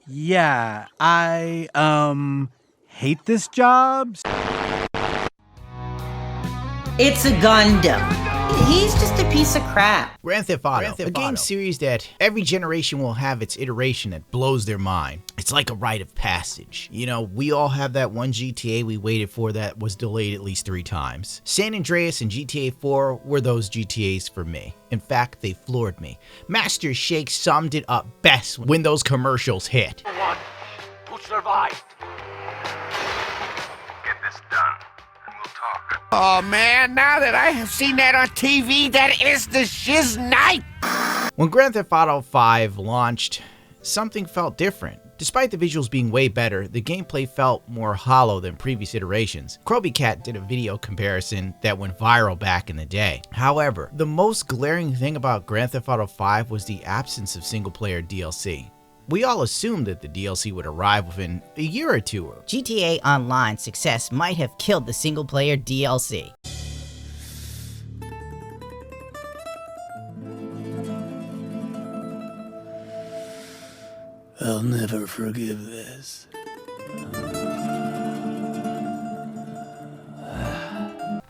Yeah, I, hate this job. It's a Gundam. He's just a piece of crap. Grand Theft Auto, a game series that every generation will have its iteration that blows their mind. It's like a rite of passage. You know, we all have that one GTA we waited for that was delayed at least 3 times. San Andreas and GTA 4 were those GTAs for me. In fact, they floored me. Master Shake summed it up best when those commercials hit. One who survived. Get this done. Oh man, now that I have seen that on TV, that is the shiz night! When Grand Theft Auto 5 launched, something felt different. Despite the visuals being way better, the gameplay felt more hollow than previous iterations. Cat did a video comparison that went viral back in the day. However, the most glaring thing about Grand Theft Auto 5 was the absence of single-player DLC. We all assumed that the DLC would arrive within a year or two. GTA Online's success might have killed the single-player DLC. I'll never forgive this.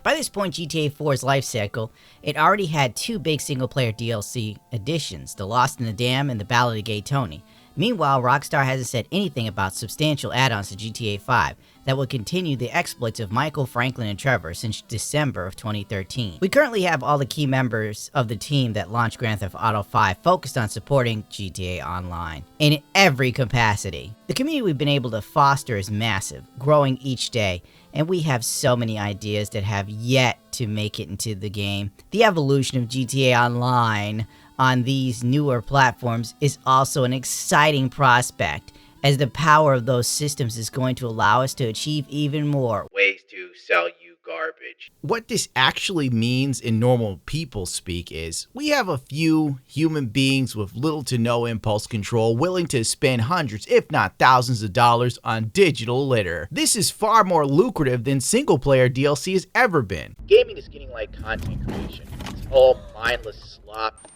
By this point, GTA 4's life cycle, it already had 2 big single-player DLC additions, The Lost in the Dam and The Ballad of Gay Tony. Meanwhile, Rockstar hasn't said anything about substantial add-ons to GTA 5 that will continue the exploits of Michael, Franklin, and Trevor since December of 2013. We currently have all the key members of the team that launched Grand Theft Auto 5 focused on supporting GTA Online in every capacity. The community we've been able to foster is massive, growing each day, and we have so many ideas that have yet to make it into the game. The evolution of GTA Online on these newer platforms is also an exciting prospect, as the power of those systems is going to allow us to achieve even more ways to sell you garbage. What this actually means in normal people speak is, we have a few human beings with little to no impulse control willing to spend hundreds, if not thousands of dollars on digital litter. This is far more lucrative than single player DLC has ever been. Gaming is getting like content creation. It's all mindless slop.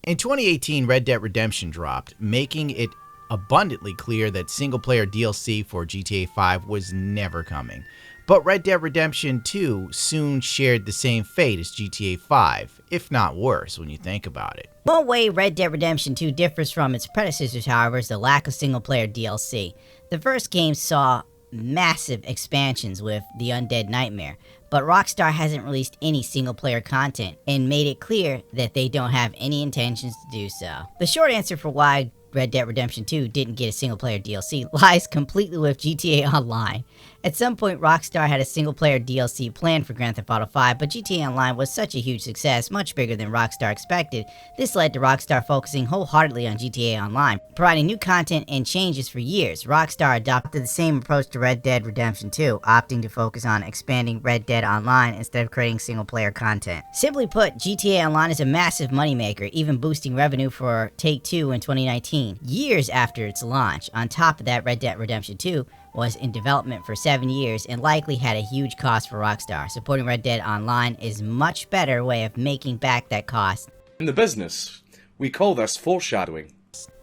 In 2018, Red Dead Redemption dropped, making it abundantly clear that single-player DLC for GTA 5 was never coming. But Red Dead Redemption 2 soon shared the same fate as GTA 5, if not worse when you think about it. One way Red Dead Redemption 2 differs from its predecessors, however, is the lack of single-player DLC. The first game saw massive expansions with The Undead Nightmare, but Rockstar hasn't released any single-player content and made it clear that they don't have any intentions to do so. The short answer for why Red Dead Redemption 2 didn't get a single-player DLC lies completely with GTA Online. At some point, Rockstar had a single-player DLC planned for Grand Theft Auto 5, but GTA Online was such a huge success, much bigger than Rockstar expected. This led to Rockstar focusing wholeheartedly on GTA Online, providing new content and changes for years. Rockstar adopted the same approach to Red Dead Redemption 2, opting to focus on expanding Red Dead Online instead of creating single-player content. Simply put, GTA Online is a massive moneymaker, even boosting revenue for Take-Two in 2019, years after its launch. On top of that, Red Dead Redemption 2 was in development for 7 years and likely had a huge cost for Rockstar. Supporting Red Dead Online is a much better way of making back that cost. In the business, we call this foreshadowing.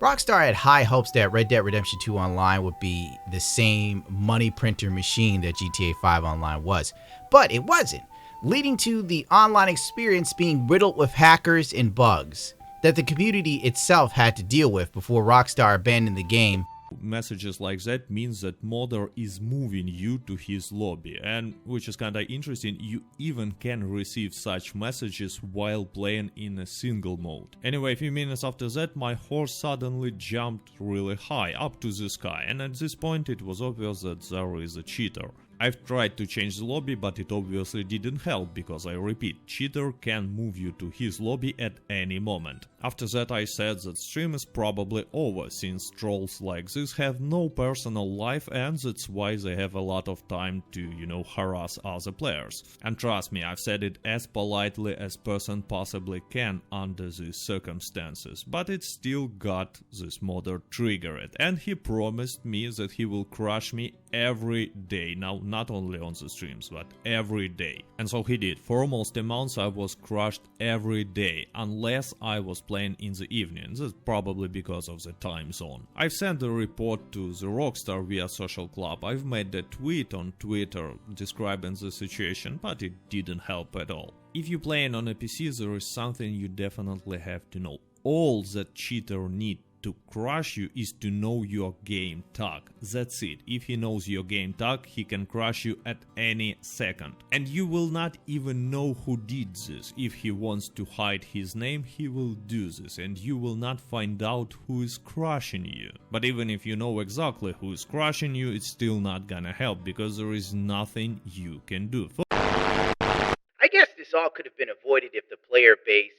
Rockstar had high hopes that Red Dead Redemption 2 Online would be the same money printer machine that GTA 5 Online was, but it wasn't, leading to the online experience being riddled with hackers and bugs that the community itself had to deal with before Rockstar abandoned the game. Messages like that means that modder is moving you to his lobby, and which is kinda interesting, you even can receive such messages while playing in a single mode. Anyway, a few minutes after that, my horse suddenly jumped really high up to the sky, and at this point it was obvious that there is a cheater. I've tried to change the lobby, but it obviously didn't help, because I repeat, cheater can move you to his lobby at any moment. After that I said that stream is probably over, since trolls like this have no personal life, and that's why they have a lot of time to, harass other players. And trust me, I've said it as politely as person possibly can under these circumstances, but it still got this modder triggered, and he promised me that he will crush me every day. Now not only on the streams, but every day. And so he did. For almost a month I was crushed every day, unless I was playing in the evening. That's probably because of the time zone. I've sent a report to the Rockstar via Social Club. I've made a tweet on Twitter describing the situation, but it didn't help at all. If you're playing on a PC, there is something you definitely have to know. All that cheater need to crush you is to know your game tag. That's it. If he knows your game tag, he can crush you at any second. And you will not even know who did this. If he wants to hide his name, he will do this, and you will not find out who is crushing you. But even if you know exactly who is crushing you, it's still not gonna help, because there is nothing you can do. I guess this all could have been avoided if the player base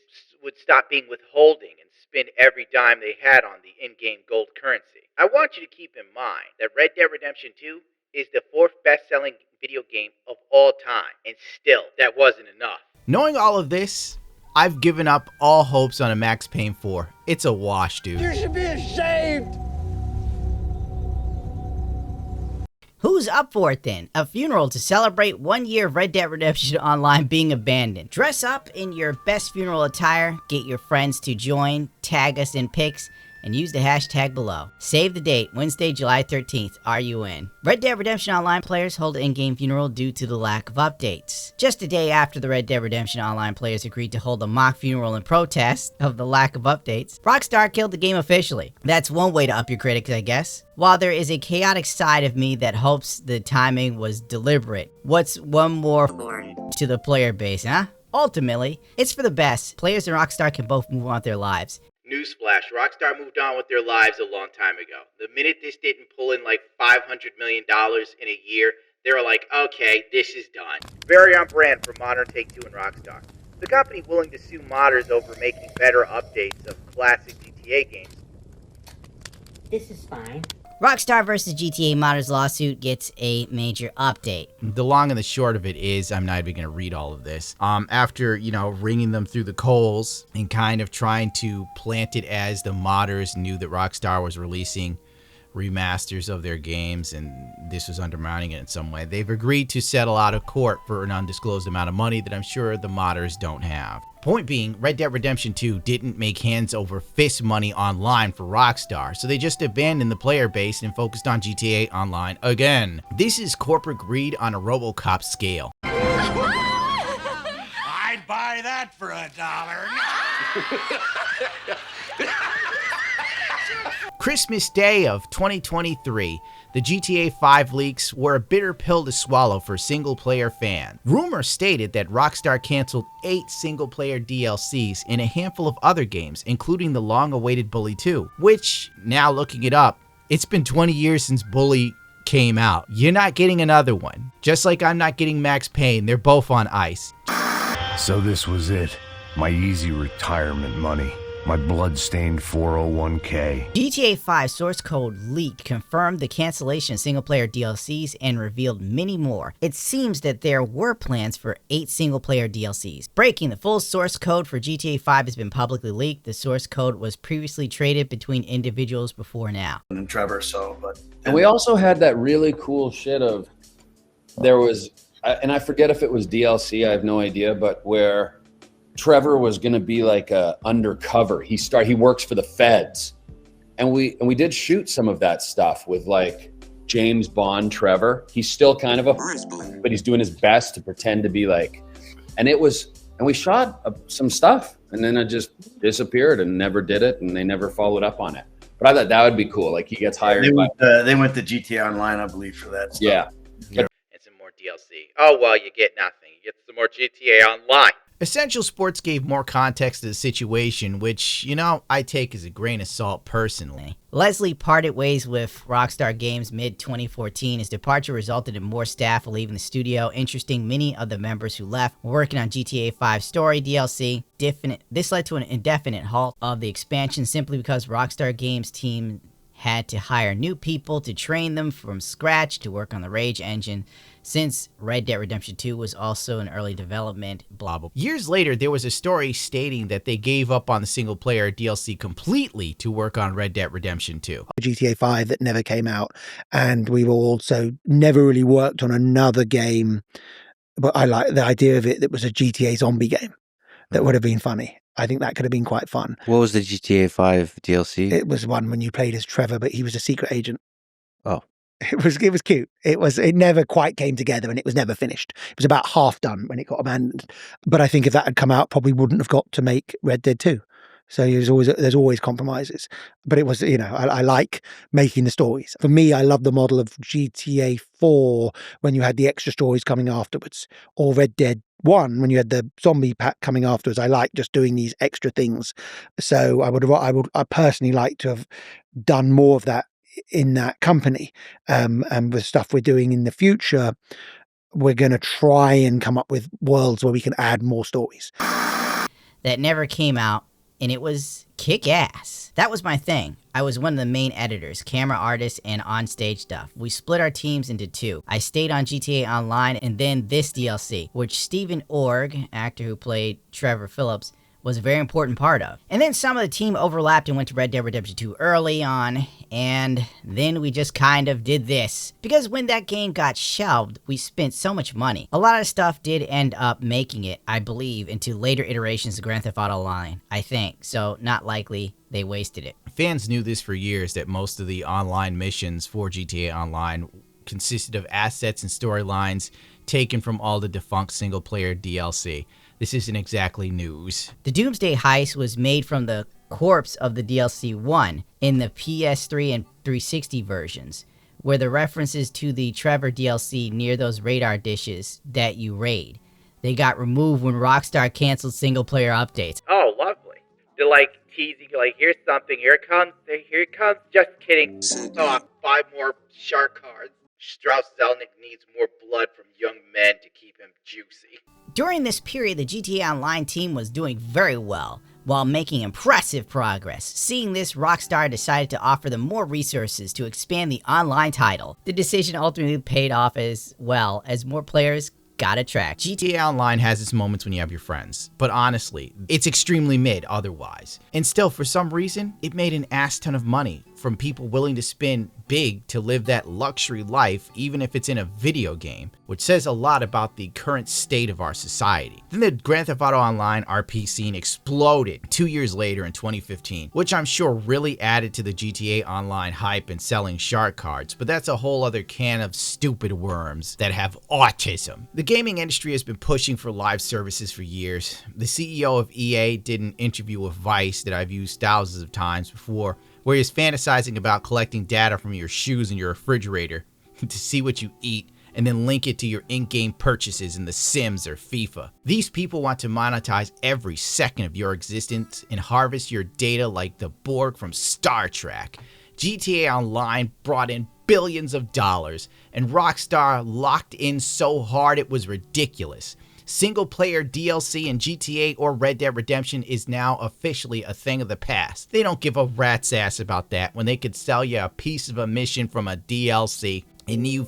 would stop being withholding and spend every dime they had on the in-game gold currency. I want you to keep in mind that Red Dead Redemption 2 is the 4th best-selling video game of all time, and still, that wasn't enough. Knowing all of this, I've given up all hopes on a Max Payne 4. It's a wash, dude. You should be ashamed! Who's up for it then? A funeral to celebrate 1 year of Red Dead Redemption Online being abandoned. Dress up in your best funeral attire, get your friends to join, tag us in pics, and use the hashtag below. Save the date, Wednesday, July 13th. Are you in? Red Dead Redemption Online players hold an in-game funeral due to the lack of updates. Just a day after the Red Dead Redemption Online players agreed to hold a mock funeral in protest of the lack of updates, Rockstar killed the game officially. That's one way to up your critics, I guess. While there is a chaotic side of me that hopes the timing was deliberate, what's one more to the player base, huh? Ultimately, it's for the best. Players and Rockstar can both move on with their lives. Newsflash, Rockstar moved on with their lives a long time ago. The minute this didn't pull in like $500 million in a year, they were like, okay, this is done. Very on brand for modern Take-Two and Rockstar. The company willing to sue modders over making better updates of classic GTA games. This is fine. Rockstar vs. GTA modders lawsuit gets a major update. The long and the short of it is, I'm not even going to read all of this. After, ringing them through the coals and kind of trying to plant it as the modders knew that Rockstar was releasing remasters of their games and this was undermining it in some way, they've agreed to settle out of court for an undisclosed amount of money that I'm sure the modders don't have. Point being, Red Dead Redemption 2 didn't make hands over fist money online for Rockstar, so they just abandoned the player base and focused on GTA Online again. This is corporate greed on a RoboCop scale. I'd buy that for $1. Christmas Day of 2023, the GTA 5 leaks were a bitter pill to swallow for single-player fans. Rumors stated that Rockstar canceled 8 single-player DLCs in a handful of other games, including the long-awaited Bully 2, which, now looking it up, it's been 20 years since Bully came out. You're not getting another one. Just like I'm not getting Max Payne, they're both on ice. So this was it. My easy retirement money. My blood-stained 401k. GTA 5 source code leak confirmed the cancellation of single-player DLCs and revealed many more. It seems that there were plans for 8 single-player DLCs. Breaking: the full source code for GTA 5 has been publicly leaked. The source code was previously traded between individuals before now. And Trevor, and we also had that really cool shit of, there was, and I forget if it was DLC, I have no idea, but where Trevor was going to be like a undercover. He works for the feds, and we did shoot some of that stuff with like James Bond Trevor. He's still kind of but he's doing his best to pretend to be like, and we shot some stuff, and then it just disappeared and never did it, and they never followed up on it. But I thought that would be cool. Like he gets hired. They went to GTA Online, I believe, for that stuff. Yeah. And some more DLC. Oh, well, you get nothing. You get some more GTA Online. Essential Sports gave more context to the situation, which, I take as a grain of salt personally. Leslie parted ways with Rockstar Games mid-2014. His departure resulted in more staff leaving the studio. Interesting, many of the members who left were working on GTA 5 story DLC. This led to an indefinite halt of the expansion simply because Rockstar Games team had to hire new people to train them from scratch to work on the Rage engine, since Red Dead Redemption 2 was also in early development, blah, blah. Years later, there was a story stating that they gave up on the single-player DLC completely to work on Red Dead Redemption 2. GTA 5 that never came out, and we also never really worked on another game, but I like the idea of it that was a GTA zombie game. That would have been funny. I think that could have been quite fun. What was the GTA 5 DLC? It was one when you played as Trevor, but he was a secret agent. Oh. It was cute. It never quite came together, and it was never finished. It was about half done when it got abandoned. But I think if that had come out, probably wouldn't have got to make Red Dead 2. So there's always compromises. But it was, I like making the stories. For me, I love the model of GTA 4 when you had the extra stories coming afterwards, or Red Dead 1 when you had the zombie pack coming afterwards. I like just doing these extra things. So I personally like to have done more of that in that company. And with stuff we're doing in the future, we're going to try and come up with worlds where we can add more stories. That never came out, and it was kick-ass. That was my thing. I was one of the main editors, camera artists, and on-stage stuff. We split our teams into two. I stayed on GTA Online, and then this DLC, which Stephen Org, actor who played Trevor Phillips, was a very important part of. And then some of the team overlapped and went to Red Dead Redemption 2 early on, and then we just kind of did this. Because when that game got shelved, we spent so much money. A lot of stuff did end up making it, I believe, into later iterations of Grand Theft Auto Online, I think. So not likely they wasted it. Fans knew this for years, that most of the online missions for GTA Online consisted of assets and storylines taken from all the defunct single-player DLC. This isn't exactly news. The Doomsday Heist was made from the corpse of the DLC 1 in the PS3 and 360 versions, where the references to the Trevor DLC near those radar dishes that you raid. They got removed when Rockstar canceled single-player updates. Oh, lovely. They're like teasing, like, here's something, here it comes, just kidding. Oh, 5 more shark cards. Strauss Zelnick needs more blood from young men to keep him juicy. During this period, the GTA Online team was doing very well, while making impressive progress. Seeing this, Rockstar decided to offer them more resources to expand the online title. The decision ultimately paid off as well, as more players got attracted. GTA Online has its moments when you have your friends, but honestly, it's extremely mid otherwise. And still, for some reason, it made an ass ton of money from people willing to spend big to live that luxury life, even if it's in a video game, which says a lot about the current state of our society. Then the Grand Theft Auto Online RP scene exploded 2 years later in 2015, which I'm sure really added to the GTA Online hype and selling shark cards, but that's a whole other can of stupid worms that have autism. The gaming industry has been pushing for live services for years. The CEO of EA did an interview with Vice that I've used thousands of times before, where he's fantasizing about collecting data from your shoes and your refrigerator to see what you eat and then link it to your in-game purchases in The Sims or FIFA. These people want to monetize every second of your existence and harvest your data like the Borg from Star Trek. GTA Online brought in billions of dollars, and Rockstar locked in so hard it was ridiculous. Single-player DLC in GTA or Red Dead Redemption is now officially a thing of the past. They don't give a rat's ass about that when they could sell you a piece of a mission from a DLC and you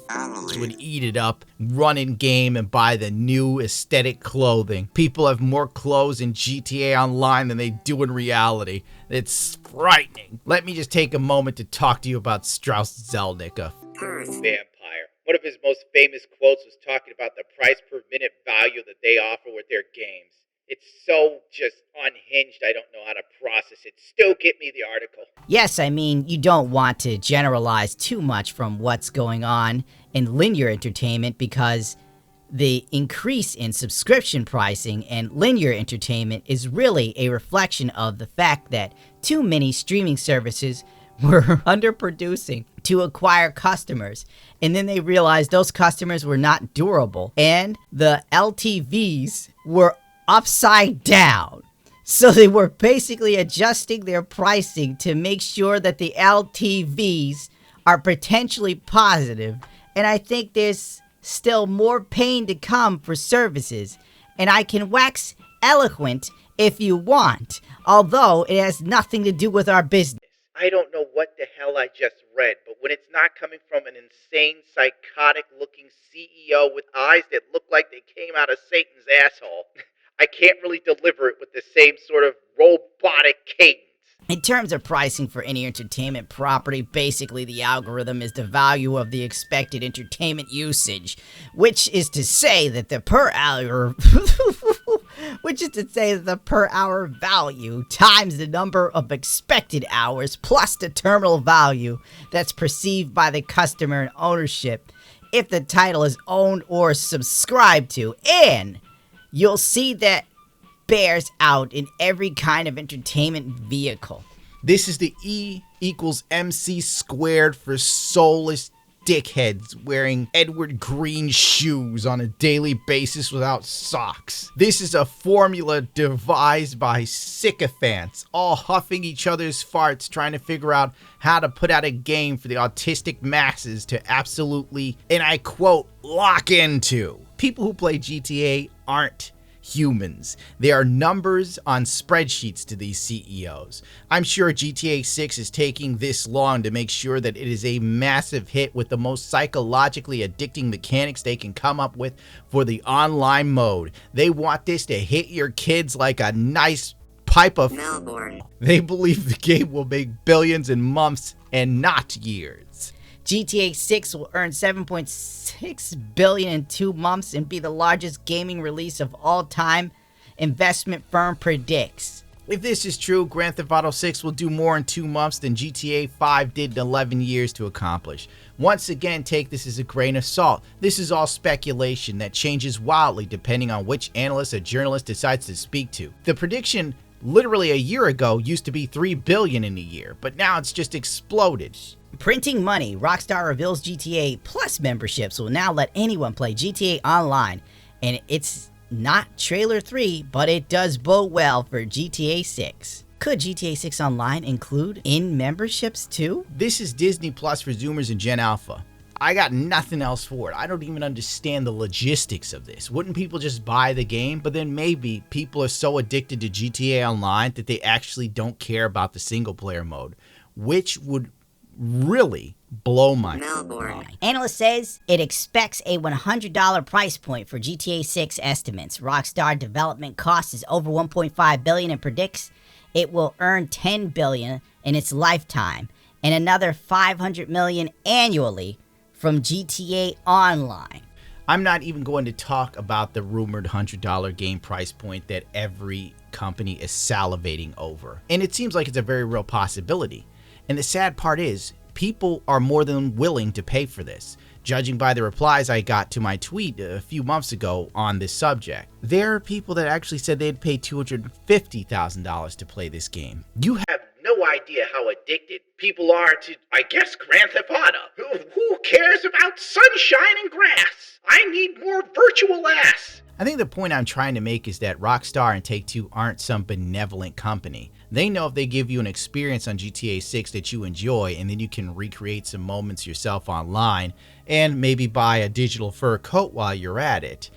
would eat it up, run in game, and buy the new aesthetic clothing. People have more clothes in GTA Online than they do in reality. It's frightening. Let me just take a moment to talk to you about Strauss Zelnick, a vampire. One of his most famous quotes was talking about the price per minute value that they offer with their games. It's so just unhinged, I don't know how to process it. Still get me the article. Yes, I mean, you don't want to generalize too much from what's going on in linear entertainment, because the increase in subscription pricing and linear entertainment is really a reflection of the fact that too many streaming services were underproducing to acquire customers, and then they realized those customers were not durable, and the LTVs were upside down. So they were basically adjusting their pricing to make sure that the LTVs are potentially positive, and I think there's still more pain to come for services, and I can wax eloquent if you want, although it has nothing to do with our business. I don't know what the hell email I just read, but when it's not coming from an insane, psychotic-looking CEO with eyes that look like they came out of Satan's asshole, I can't really deliver it with the same sort of robotic cadence. In terms of pricing for any entertainment property, basically the algorithm is the value of the expected entertainment usage, which is to say that the per hour value times the number of expected hours plus the terminal value that's perceived by the customer in ownership if the title is owned or subscribed to, and you'll see that bears out in every kind of entertainment vehicle. This is the E equals MC squared for soulless dickheads wearing Edward Green shoes on a daily basis without socks. This is a formula devised by sycophants, all huffing each other's farts, trying to figure out how to put out a game for the autistic masses to absolutely, and I quote, lock into. People who play GTA aren't humans. They are numbers on spreadsheets to these CEOs. I'm sure GTA 6 is taking this long to make sure that it is a massive hit with the most psychologically addicting mechanics they can come up with for the online mode. They want this to hit your kids like a nice pipe of Melbourne. They believe the game will make billions in months and not years. GTA 6 will earn $7.6 billion in 2 months and be the largest gaming release of all time, investment firm predicts. If this is true, Grand Theft Auto 6 will do more in 2 months than GTA 5 did in 11 years to accomplish. Once again, take this as a grain of salt. This is all speculation that changes wildly depending on which analyst or journalist decides to speak to. The prediction literally a year ago used to be $3 billion in a year, but now it's just exploded. Printing money, Rockstar reveals GTA Plus memberships will now let anyone play GTA Online, and it's not Trailer 3, but it does bode well for GTA 6. Could GTA 6 Online include in-memberships too? This is Disney Plus for Zoomers and Gen Alpha. I got nothing else for it. I don't even understand the logistics of this. Wouldn't people just buy the game? But then maybe people are so addicted to GTA Online that they actually don't care about the single-player mode, which would really blow my mind. Analyst says it expects a $100 price point for GTA 6 estimates. Rockstar development cost is over $1.5 billion and predicts it will earn $10 billion in its lifetime and another $500 million annually from GTA Online. I'm not even going to talk about the rumored $100 game price point that every company is salivating over. And it seems like it's a very real possibility. And the sad part is, people are more than willing to pay for this, judging by the replies I got to my tweet a few months ago on this subject. There are people that actually said they'd pay $250,000 to play this game. You have no idea how addicted people are to, I guess, Grand Theft Auto. Who cares about sunshine and grass? I need more virtual ass. I think the point I'm trying to make is that Rockstar and Take-Two aren't some benevolent company. They know if they give you an experience on GTA 6 that you enjoy, and then you can recreate some moments yourself online, and maybe buy a digital fur coat while you're at it.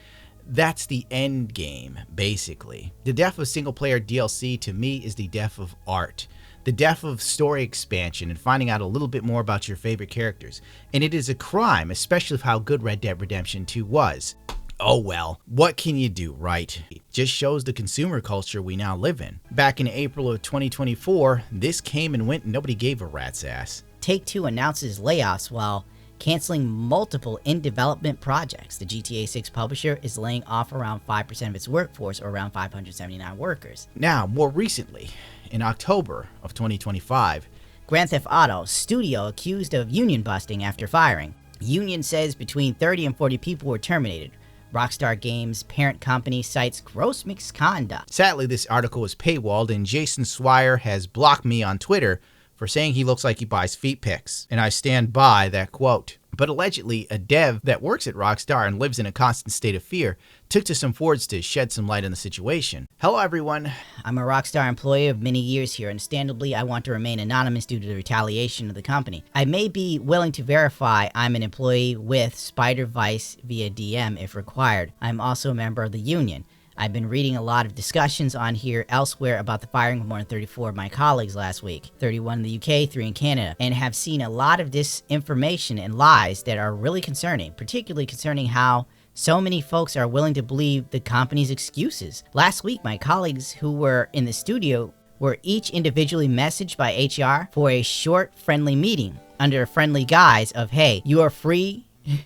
That's the end game, basically. The death of single-player DLC to me is the death of art. The death of story expansion and finding out a little bit more about your favorite characters. And it is a crime, especially with how good Red Dead Redemption 2 was. Oh well, what can you do, right? It just shows the consumer culture we now live in. Back in April of 2024, this came and went and nobody gave a rat's ass. Take-Two announces layoffs while canceling multiple in-development projects. The GTA 6 publisher is laying off around 5% of its workforce, or around 579 workers. Now, more recently, in October of 2025, Grand Theft Auto studio accused of union busting after firing. Union says between 30 and 40 people were terminated. Rockstar Games' parent company cites gross misconduct. Sadly, this article is paywalled, and Jason Swire has blocked me on Twitter for saying he looks like he buys feet pics, and I stand by that quote. But allegedly, a dev that works at Rockstar and lives in a constant state of fear took to some forums to shed some light on the situation. Hello, everyone. I'm a Rockstar employee of many years here. Understandably, I want to remain anonymous due to the retaliation of the company. I may be willing to verify I'm an employee with Spider Vice via DM if required. I'm also a member of the union. I've been reading a lot of discussions on here elsewhere about the firing of more than 34 of my colleagues last week, 31 in the UK, 3 in Canada, and have seen a lot of disinformation and lies that are really concerning, particularly concerning how so many folks are willing to believe the company's excuses. Last week, my colleagues who were in the studio were each individually messaged by HR for a short, friendly meeting under a friendly guise of, hey, you are free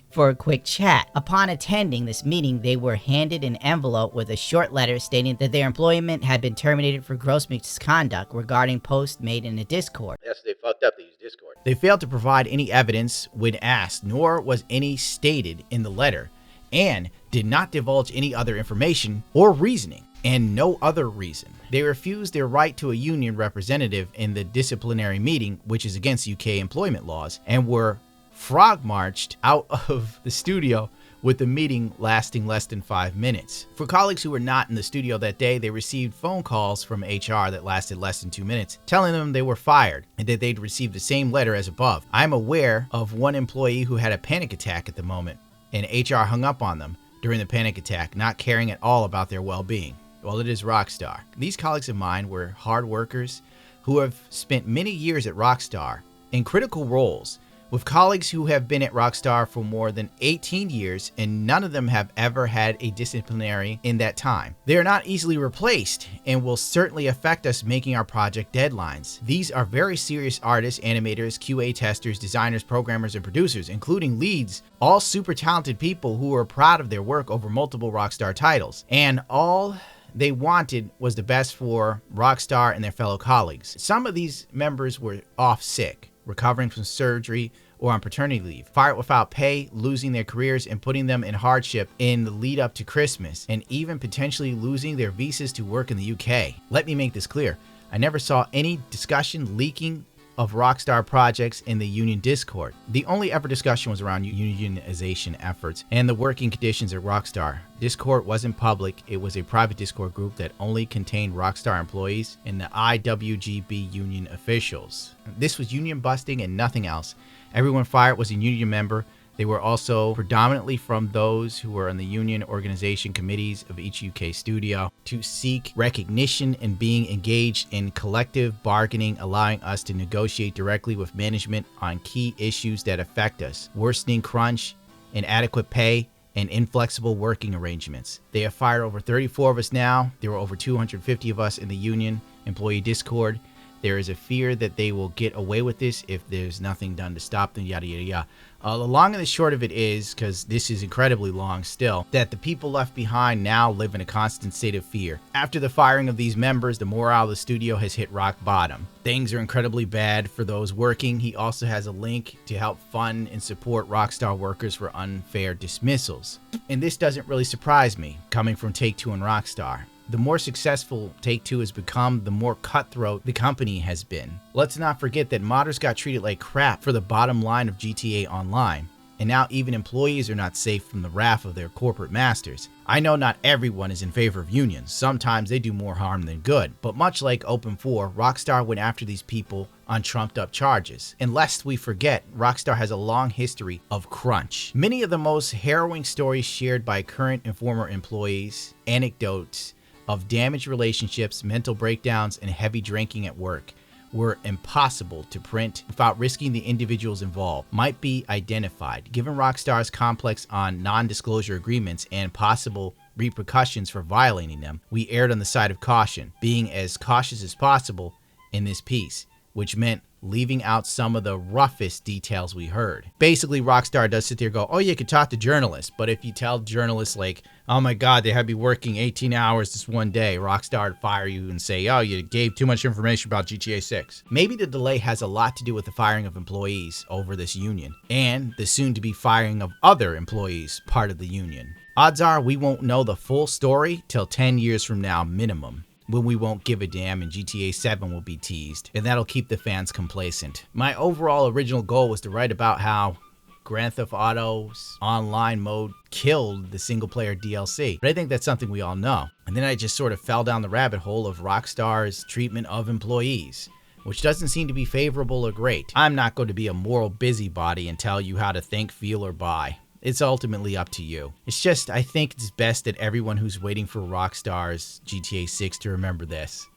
for a quick chat. Upon attending this meeting, they were handed an envelope with a short letter stating that their employment had been terminated for gross misconduct regarding posts made in a Discord. Yes, they fucked up. They used Discord. They failed to provide any evidence when asked, nor was any stated in the letter, and did not divulge any other information or reasoning, and no other reason. They refused their right to a union representative in the disciplinary meeting, which is against UK employment laws, and were frog marched out of the studio with the meeting lasting less than 5 minutes. For colleagues who were not in the studio that day, they received phone calls from HR that lasted less than 2 minutes, telling them they were fired and that they'd received the same letter as above. I'm aware of one employee who had a panic attack at the moment, and HR hung up on them during the panic attack, not caring at all about their well-being. Well, it is Rockstar. These colleagues of mine were hard workers who have spent many years at Rockstar in critical roles, with colleagues who have been at Rockstar for more than 18 years, and none of them have ever had a disciplinary in that time. They are not easily replaced and will certainly affect us making our project deadlines. These are very serious artists, animators, QA testers, designers, programmers, and producers, including leads, all super talented people who are proud of their work over multiple Rockstar titles. And all they wanted was the best for Rockstar and their fellow colleagues. Some of these members were off sick, recovering from surgery, or on paternity leave, fired without pay, losing their careers and putting them in hardship in the lead up to Christmas, and even potentially losing their visas to work in the UK. Let me make this clear. I never saw any discussion leaking of Rockstar projects in the union Discord. The only ever discussion was around unionization efforts and the working conditions at Rockstar. Discord wasn't public, it was a private Discord group that only contained Rockstar employees and the IWGB union officials. This was union busting and nothing else. Everyone fired was a union member. They were also predominantly from those who were on the union organization committees of each UK studio to seek recognition and being engaged in collective bargaining, allowing us to negotiate directly with management on key issues that affect us: worsening crunch, inadequate pay, and inflexible working arrangements. They have fired over 34 of us now. There were over 250 of us in the union employee Discord. There is a fear that they will get away with this if there's nothing done to stop them, yada, yada, yada. The long and the short of it is, because this is incredibly long still, that the people left behind now live in a constant state of fear. After the firing of these members, the morale of the studio has hit rock bottom. Things are incredibly bad for those working. He also has a link to help fund and support Rockstar workers for unfair dismissals. And this doesn't really surprise me, coming from Take-Two and Rockstar. The more successful Take-Two has become, the more cutthroat the company has been. Let's not forget that modders got treated like crap for the bottom line of GTA Online, and now even employees are not safe from the wrath of their corporate masters. I know not everyone is in favor of unions. Sometimes they do more harm than good, but much like Open 4, Rockstar went after these people on trumped up charges. And lest we forget, Rockstar has a long history of crunch. Many of the most harrowing stories shared by current and former employees, anecdotes of damaged relationships, mental breakdowns, and heavy drinking at work were impossible to print without risking the individuals involved might be identified. Given Rockstar's complex on non-disclosure agreements and possible repercussions for violating them, we erred on the side of caution, being as cautious as possible in this piece, which meant leaving out some of the roughest details we heard. Basically, Rockstar does sit there and go, oh, you could talk to journalists, but if you tell journalists like, oh my God, they had me working 18 hours this one day, Rockstar would fire you and say, oh, you gave too much information about GTA 6. Maybe the delay has a lot to do with the firing of employees over this union, and the soon-to-be firing of other employees part of the union. Odds are we won't know the full story till 10 years from now minimum, when we won't give a damn and GTA 7 will be teased, and that'll keep the fans complacent. My overall original goal was to write about how Grand Theft Auto's online mode killed the single-player DLC, but I think that's something we all know. And then I just sort of fell down the rabbit hole of Rockstar's treatment of employees, which doesn't seem to be favorable or great. I'm not going to be a moral busybody and tell you how to think, feel, or buy. It's ultimately up to you. It's just, I think it's best that everyone who's waiting for Rockstar's GTA 6 to remember this.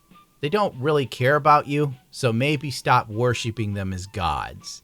They don't really care about you, so maybe stop worshiping them as gods.